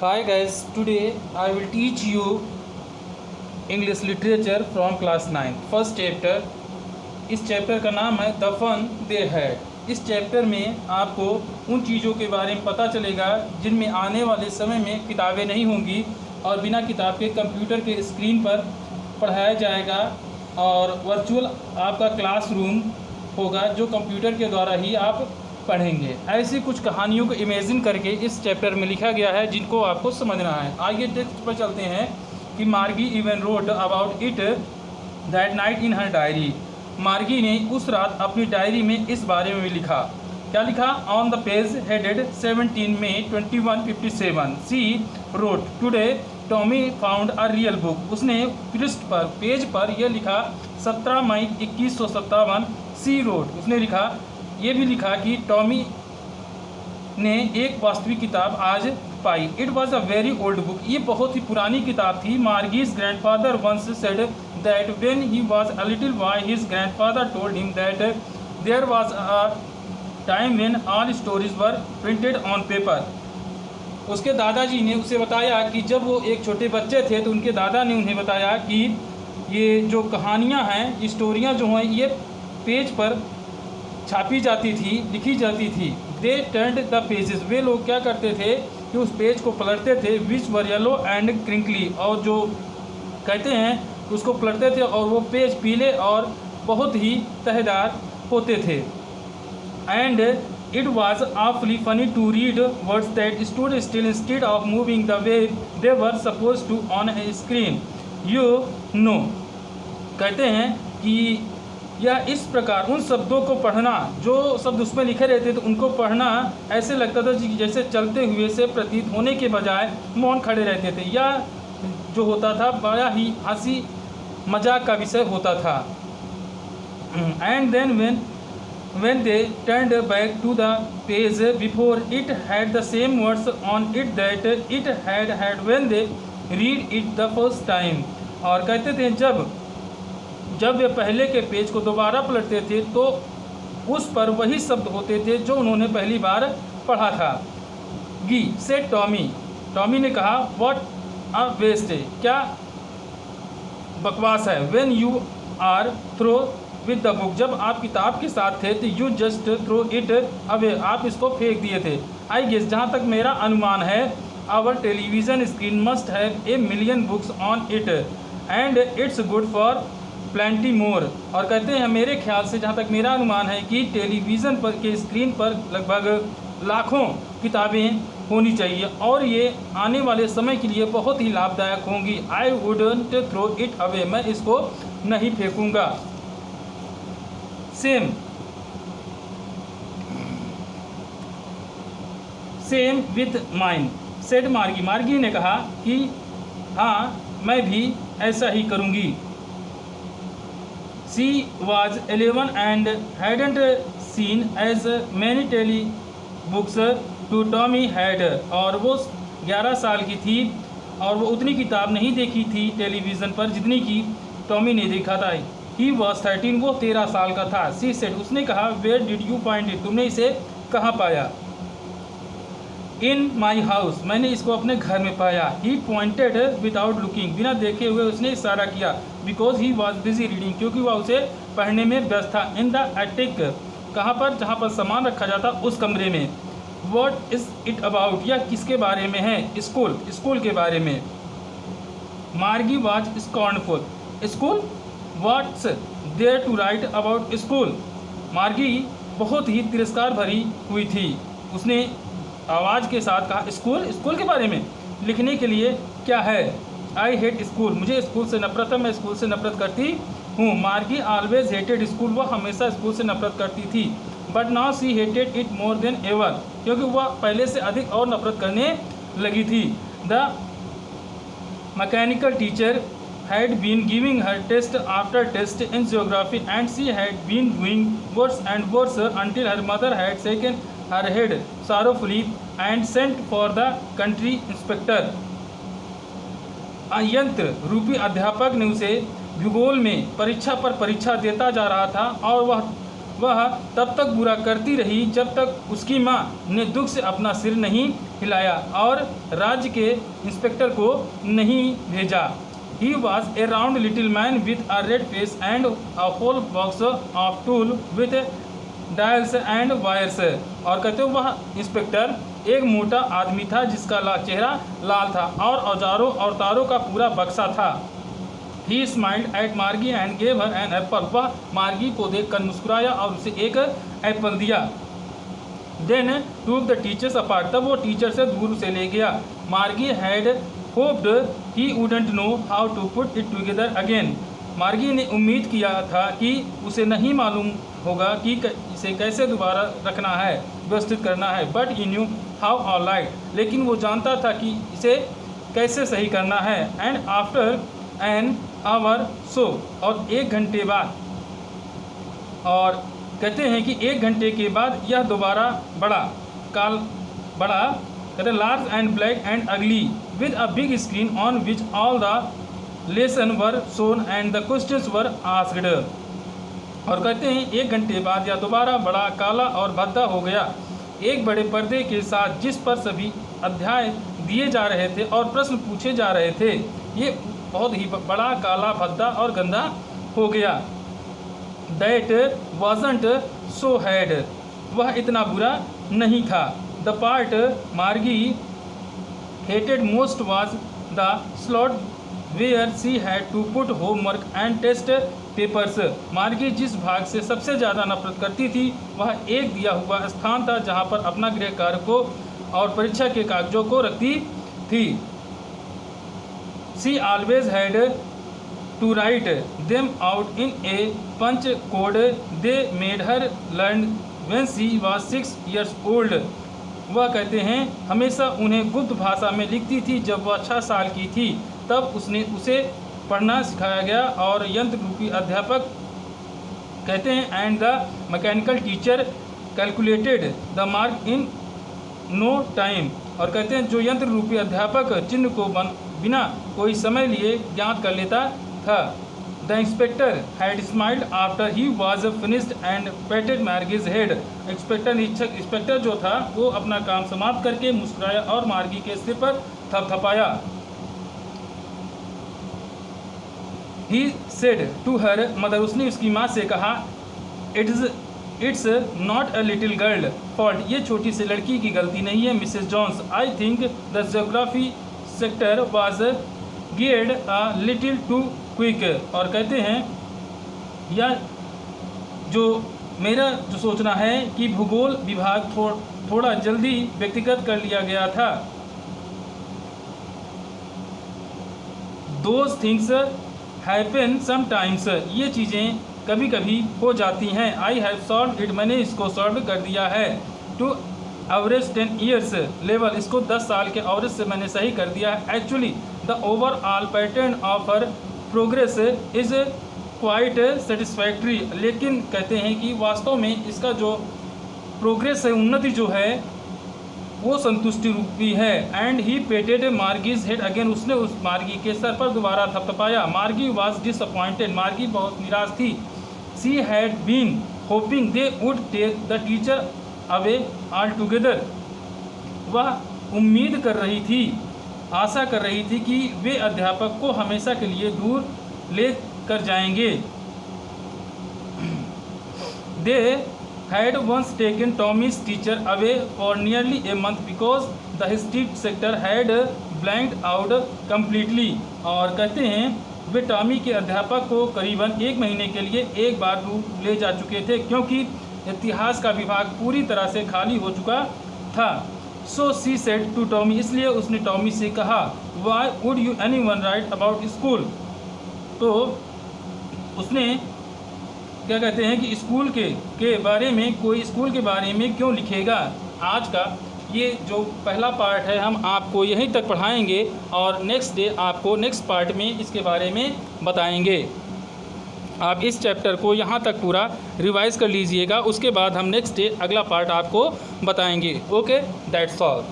Hi guys, today I will teach you English literature from class 9 first chapter. इस chapter का नाम है the fun they had. इस chapter में आपको उन चीज़ों के बारे में पता चलेगा जिनमें आने वाले समय में किताबें नहीं होंगी और बिना किताब के कंप्यूटर के स्क्रीन पर पढ़ाया जाएगा और वर्चुअल आपका क्लासरूम होगा जो कंप्यूटर के द्वारा ही आप पढ़ेंगे। ऐसी कुछ कहानियों को इमेजिन करके इस चैप्टर में लिखा गया है जिनको आपको समझना है। आइए टेक्स्ट पर चलते हैं कि मार्गी even road about it that night in her diary. मार्गी ने उस रात अपनी डायरी में इस बारे में लिखा। क्या लिखा? On the page headed 17 May 2157 C road today Tommy found a real book. उसने पृष्ठ पर पेज पर यह लिखा 17 मई 2157 सी रोड। उसने लिखा ये भी लिखा कि टॉमी ने एक वास्तविक किताब आज पाई। It was a very old book. ये बहुत ही पुरानी किताब थी। Margie's grandfather once said that when he was a little boy his grandfather told him that there was a time when all stories were printed on paper. उसके दादाजी ने उसे बताया कि जब वो एक छोटे बच्चे थे तो उनके दादा ने उन्हें बताया कि ये जो कहानियाँ हैं, स्टोरियाँ जो हैं, ये पेज पर छापी जाती थी, लिखी जाती थी। They turned the pages. वे लोग क्या करते थे कि उस पेज को पलटते थे। विच वर येलो एंड क्रिंकली। और जो कहते हैं उसको पलटते थे और वो पेज पीले और बहुत ही तहदार होते थे। And it was awfully funny to read words that stood still instead of moving the way they were supposed to on a screen. You know, कहते हैं कि या इस प्रकार उन शब्दों को पढ़ना, जो शब्द उसमें लिखे रहते थे उनको पढ़ना ऐसे लगता था कि जैसे चलते हुए से प्रतीत होने के बजाय मौन खड़े रहते थे। या जो होता था बड़ा ही हंसी मजाक का विषय होता था। And then when they turned back to the page before it had the same words on it that it had when they read it the first time. और कहते थे जब वे पहले के पेज को दोबारा पलटते थे तो उस पर वही शब्द होते थे जो उन्होंने पहली बार पढ़ा था। गी सेड टॉमी ने कहा व्हाट अ वेस्ट। क्या बकवास है। When you are throw with the book. जब आप किताब के साथ थे तो you just throw it away. आप इसको फेंक दिए थे। आई गेस, जहाँ तक मेरा अनुमान है, our television screen must have a million books on it and it's good for plenty more. और कहते हैं मेरे ख्याल से, जहाँ तक मेरा अनुमान है, कि टेलीविज़न पर के स्क्रीन पर लगभग लाखों किताबें होनी चाहिए और ये आने वाले समय के लिए बहुत ही लाभदायक होंगी। I wouldn't throw it away. मैं इसको नहीं फेंकूँगा। Same with mine said Margie ने कहा कि हाँ, मैं भी ऐसा ही करूँगी। She was 11 and hadn't seen as many telebooks to Tommy had. और वो 11 साल की थी और वो उतनी किताब नहीं देखी थी टेलीविज़न पर जितनी की टॉमी ने देखा था। He was 13। वो 13 साल का था। She said. उसने कहा where did you find it. तुमने इसे कहाँ पाया? In my house. मैंने इसको अपने घर में पाया। He pointed without looking. बिना देखे हुए उसने इशारा किया। Because he was busy reading. क्योंकि वह उसे पढ़ने में व्यस्त था। In the attic. कहाँ पर? जहाँ पर सामान रखा जाता, उस कमरे में। What is it about. यह किसके बारे में है? स्कूल के बारे में। Margie was scornful. School? What's there to write about school. Margie बहुत ही तिरस्कार भरी हुई थी। उसने आवाज़ के साथ कहा स्कूल के बारे में लिखने के लिए क्या है? I hate school. मुझे स्कूल से नफरत है। मैं स्कूल से नफरत करती हूँ। मार्गी ऑलवेज हेटेड स्कूल। वह हमेशा स्कूल से नफरत करती थी। But now see hated it more than ever. क्योंकि वह पहले से अधिक और नफरत करने लगी थी। The mechanical teacher had been giving her test after test in geography and she had been doing worse and worse until her mother had shaken her head sorrowfully and sent for the country inspector. यंत्र रूपी अध्यापक ने उसे भूगोल में परीक्षा पर परीक्षा देता जा रहा था और वह वह तब तक बुरा करती रही जब तक उसकी माँ ने दुख से अपना सिर नहीं हिलाया और राज्य के इंस्पेक्टर को नहीं भेजा। He was a round little man with a red face and a whole box of tool with dials and wires। और कहते हैं वह इंस्पेक्टर एक मोटा आदमी था जिसका चेहरा लाल था और औजारों और तारों का पूरा बक्सा था। He smiled at Margie and gave her an apple। वह मार्गी को देखकर मुस्कुराया और उसे एक एप्पल दिया। Then took the teachers apart। तब वो टीचर से दूर उसे ले गया। Margie had hoped he wouldn't know how to put it together again। मार्गी ने उम्मीद किया था कि उसे नहीं मालूम होगा कि इसे कैसे दोबारा रखना है, व्यवस्थित करना है। But he knew how alright. लेकिन वो जानता था कि इसे कैसे सही करना है। And after an hour so. और एक घंटे बाद, और कहते हैं कि एक घंटे के बाद यह दोबारा बड़ा कहते लार्ज एंड ब्लैक एंड अगली with a big screen on which all the lesson were shown and the questions were asked. और कहते हैं एक घंटे बाद यह दोबारा बड़ा काला और भद्दा हो गया, एक बड़े पर्दे के साथ जिस पर सभी अध्याय दिए जा रहे थे और प्रश्न पूछे जा रहे थे। ये बहुत ही बड़ा काला भद्दा और गंदा हो गया। That wasn't so had. वह इतना बुरा नहीं था। The part Margie hated most was the slot where she had to put homework and test papers. मार्गी जिस भाग से सबसे ज़्यादा नफरत करती थी वह एक दिया हुआ स्थान था जहाँ पर अपना गृह कार्य को और परीक्षा के कागजों को रखती थी। She always had to write them out in a punch code they made her learn when she was 6 years old। वह कहते हैं हमेशा उन्हें गुप्त भाषा में लिखती थी। जब वह 6 साल की थी तब उसे पढ़ना सिखाया गया। और यंत्र रूपी अध्यापक कहते हैं and the mechanical teacher calculated the mark in no time. और कहते हैं जो यंत्र रूपी अध्यापक चिन्ह को बिना कोई समय लिए ज्ञात कर लेता था। The inspector had smiled after he was finished and patted Margie's head. Inspector जो था वो अपना काम समाप्त करके मुस्कुराया और मार्गी के सिर पर थपथपाया। He said to her mother. उसने उसकी माँ से कहा it's not a little girl fault. ये छोटी सी लड़की की गलती नहीं है Mrs Jones. I think the geography sector was geared a little too quick. और कहते हैं यह जो मेरा जो सोचना है कि भूगोल विभाग थोड़ा जल्दी व्यक्तिगत कर लिया गया था। Those things happen sometimes. ये चीज़ें कभी कभी हो जाती हैं। I have solve it. मैंने इसको सॉल्व कर दिया है। To average 10 years level. इसको 10 साल के एवरेज से मैंने सही कर दिया है। Actually the overall pattern of her progress is quite satisfactory. लेकिन कहते हैं कि वास्तव में इसका जो प्रोग्रेस है, उन्नति जो है वो संतुष्टि रूपी है। And he patted Margie's head again. उसने उस मार्गी के सर पर दोबारा थपथपाया। मार्गी वॉज डिसअपॉइंटेड। मार्गी बहुत निराश थी। She had been hoping they would take the teacher away altogether. वह उम्मीद कर रही थी, आशा कर रही थी कि वे अध्यापक को हमेशा के लिए दूर ले कर जाएंगे। दे had once taken Tommy's teacher away for nearly a month because the history sector had blanked out completely। और कहते हैं वे टॉमी के अध्यापक को करीबन 1 महीने के लिए एक बार ले जा चुके थे क्योंकि इतिहास का विभाग पूरी तरह से खाली हो चुका था। सो सी सेड टू टॉमी। इसलिए उसने टॉमी से कहा why would you anyone right about school. तो उसने क्या कहते हैं कि स्कूल के बारे में, कोई स्कूल के बारे में क्यों लिखेगा। आज का ये जो पहला पार्ट है हम आपको यहीं तक पढ़ाएंगे और नेक्स्ट डे आपको नेक्स्ट पार्ट में इसके बारे में बताएंगे। आप इस चैप्टर को यहाँ तक पूरा रिवाइज़ कर लीजिएगा। उसके बाद हम नेक्स्ट डे अगला पार्ट आपको बताएंगे। Okay, that's all.